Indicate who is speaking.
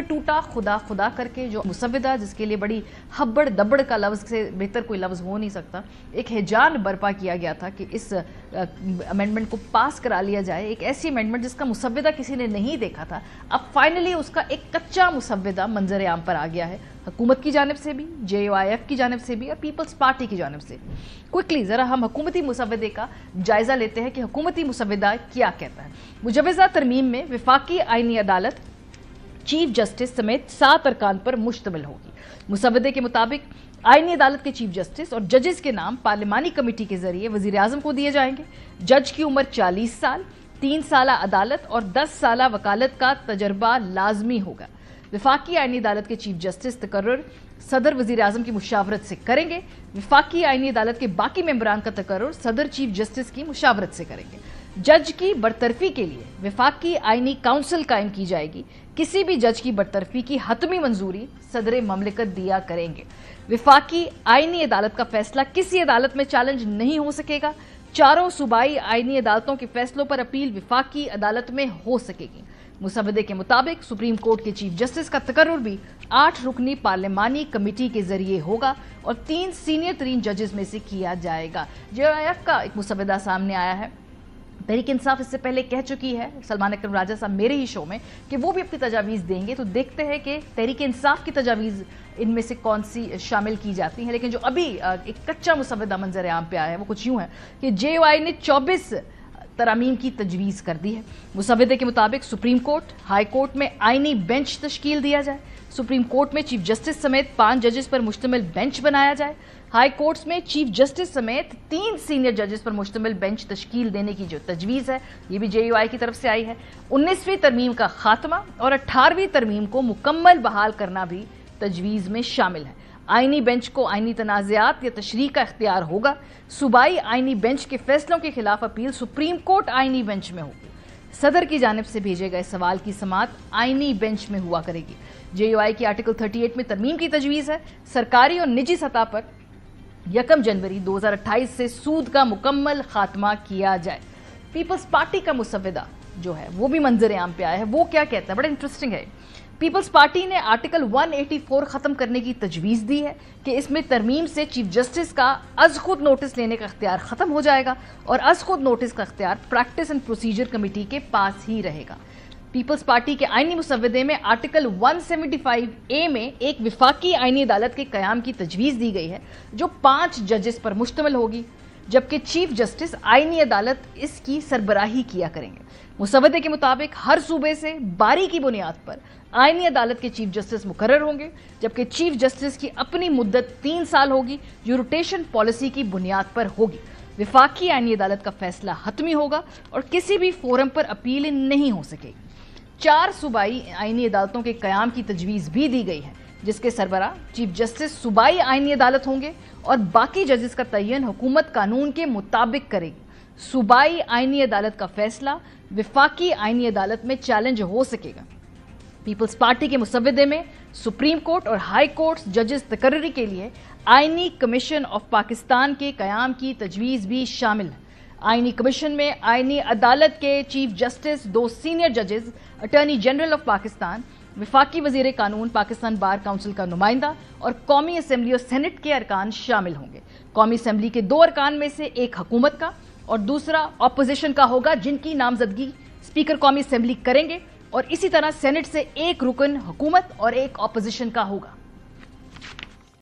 Speaker 1: پھر ٹوٹا خدا خدا کر کے جو مسودہ جس کے لیے بڑی ہبڑ دبڑ کا لفظ سے بہتر کوئی لفظ ہو نہیں سکتا، ایک ہیجان برپا کیا گیا تھا کہ اس امینڈمنٹ کو پاس کرا لیا جائے، ایک ایسی امینڈمنٹ جس کا مسودہ کسی نے نہیں دیکھا تھا، اب فائنلی اس کا ایک کچا مسودہ منظر عام پر آ گیا ہے، حکومت کی جانب سے بھی، JUIF کی جانب سے بھی اور پیپلز پارٹی کی جانب سے۔ کوئکلی ذرا ہم حکومتی مسودے کا جائزہ لیتے ہیں کہ حکومتی مسودہ کیا کہتا ہے۔ مجوزہ ترمیم میں وفاقی آئینی عدالت چیف جسٹس سمیت 7 ارکان پر مشتمل ہوگی۔ مسودے کے مطابق آئینی عدالت کے چیف جسٹس اور ججز کے نام پارلیمانی کمیٹی کے ذریعے وزیر اعظم کو دیے جائیں گے۔ جج کی عمر 40 سال، 3 سالہ عدالت اور 10 سالہ وکالت کا تجربہ لازمی ہوگا۔ وفاقی آئینی عدالت کے چیف جسٹس تقرر صدر وزیر اعظم کی مشاورت سے کریں گے۔ وفاقی آئینی عدالت کے باقی ممبران کا تقرر صدر چیف جسٹس کی مشاورت سے کریں گے۔ جج کی برطرفی کے لیے وفاقی آئینی کونسل قائم کی جائے گی۔ کسی بھی جج کی برطرفی کی حتمی منظوری صدر مملکت دیا کریں گے۔ وفاقی آئینی عدالت کا فیصلہ کسی عدالت میں چیلنج نہیں ہو سکے گا۔ چاروں صوبائی آئینی عدالتوں کے فیصلوں پر اپیل وفاقی عدالت میں ہو سکے گی۔ مسودے کے مطابق سپریم کورٹ کے چیف جسٹس کا تقرر بھی 8 رکنی پارلیمانی کمیٹی کے ذریعے ہوگا اور 3 سینئر ترین ججز میں سے کیا جائے گا۔ JUIF کا ایک مسودہ سامنے آیا ہے، تحریک انصاف اس سے پہلے کہہ چکی ہے، سلمان اکرم راجہ صاحب میرے ہی شو میں، کہ وہ بھی اپنی تجاویز دیں گے، تو دیکھتے ہیں کہ تحریک انصاف کی تجاویز ان میں سے کون سی شامل کی جاتی ہیں۔ لیکن جو ابھی ایک کچا مسودہ منظر عام پہ آیا ہے وہ کچھ یوں ہے کہ JUI نے 24 ترامیم کی تجویز کر دی ہے۔ مسودے کے مطابق سپریم کورٹ، ہائی کورٹ میں آئینی بینچ تشکیل دیا جائے، سپریم کورٹ میں چیف جسٹس سمیت 5 ججز پر مشتمل بینچ بنایا جائے، ہائی کورٹس میں چیف جسٹس سمیت 3 سینئر ججز پر مشتمل بینچ تشکیل دینے کی جو تجویز ہے یہ بھی JUI کی طرف سے آئی ہے۔ 19ویں ترمیم کا خاتمہ اور 18ویں ترمیم کو مکمل بحال کرنا بھی تجویز میں شامل ہے۔ آئینی بینچ کو آئینی تنازعات یا تشریح کا اختیار ہوگا۔ صوبائی آئینی بینچ کے فیصلوں کے خلاف اپیل سپریم کورٹ آئینی بینچ میں ہوگی۔ صدر کی جانب سے بھیجے گئے سوال کی سماعت آئینی بینچ میں ہوا کرے گی۔ JUI کی آرٹیکل 38 میں ترمیم کی تجویز ہے، سرکاری اور نجی سطح پر 1 جنوری 2028 سے سود کا مکمل خاتمہ کیا جائے۔ پیپلز پارٹی کا مسودہ جو ہے وہ بھی منظر عام پہ آیا ہے، وہ کیا کہتا ہے، بڑا انٹرسٹنگ ہے۔ پیپلز پارٹی نے آرٹیکل 184 ختم کرنے کی تجویز دی ہے کہ اس میں ترمیم سے چیف جسٹس کا از خود نوٹس لینے کا اختیار ختم ہو جائے گا اور از خود نوٹس کا اختیار پریکٹس اینڈ پروسیجر کمیٹی کے پاس ہی رہے گا۔ پیپلز پارٹی کے آئینی مسودے میں آرٹیکل 175A میں ایک وفاقی آئینی عدالت کے قیام کی تجویز دی گئی ہے جو 5 ججز پر مشتمل ہوگی، جبکہ چیف جسٹس آئینی عدالت اس کی سربراہی کیا کریں گے۔ مسودے کے مطابق ہر صوبے سے باری کی بنیاد پر آئینی عدالت کے چیف جسٹس مقرر ہوں گے، جبکہ چیف جسٹس کی اپنی مدت 3 سال ہوگی جو روٹیشن پالیسی کی بنیاد پر ہوگی۔ وفاقی آئینی عدالت کا فیصلہ حتمی ہوگا اور کسی بھی فورم پر اپیل نہیں ہو سکے گی۔ 4 صوبائی آئینی عدالتوں کے قیام کی تجویز بھی دی گئی ہے، جس کے سربراہ چیف جسٹس صوبائی آئینی عدالت ہوں گے اور باقی ججز کا تعین حکومت قانون کے مطابق کرے گی۔ صوبائی آئینی عدالت کا فیصلہ وفاقی آئینی عدالت میں چیلنج ہو سکے گا۔ پیپلز پارٹی کے مسودے میں سپریم کورٹ اور ہائی کورٹس ججز تقرری کے لیے آئینی کمیشن آف پاکستان کے قیام کی تجویز بھی شامل ہے۔ آئینی کمیشن میں آئینی عدالت کے چیف جسٹس، 2 سینئر ججز، اٹارنی جنرل آف پاکستان، وفاقی وزیر قانون، پاکستان بار کونسل کا نمائندہ اور قومی اسمبلی اور سینٹ کے ارکان شامل ہوں گے۔ قومی اسمبلی کے 2 ارکان میں سے ایک حکومت کا اور دوسرا اپوزیشن کا ہوگا، جن کی نامزدگی اسپیکر قومی اسمبلی کریں گے، اور اسی طرح سینٹ سے ایک رکن حکومت اور ایک اپوزیشن کا ہوگا۔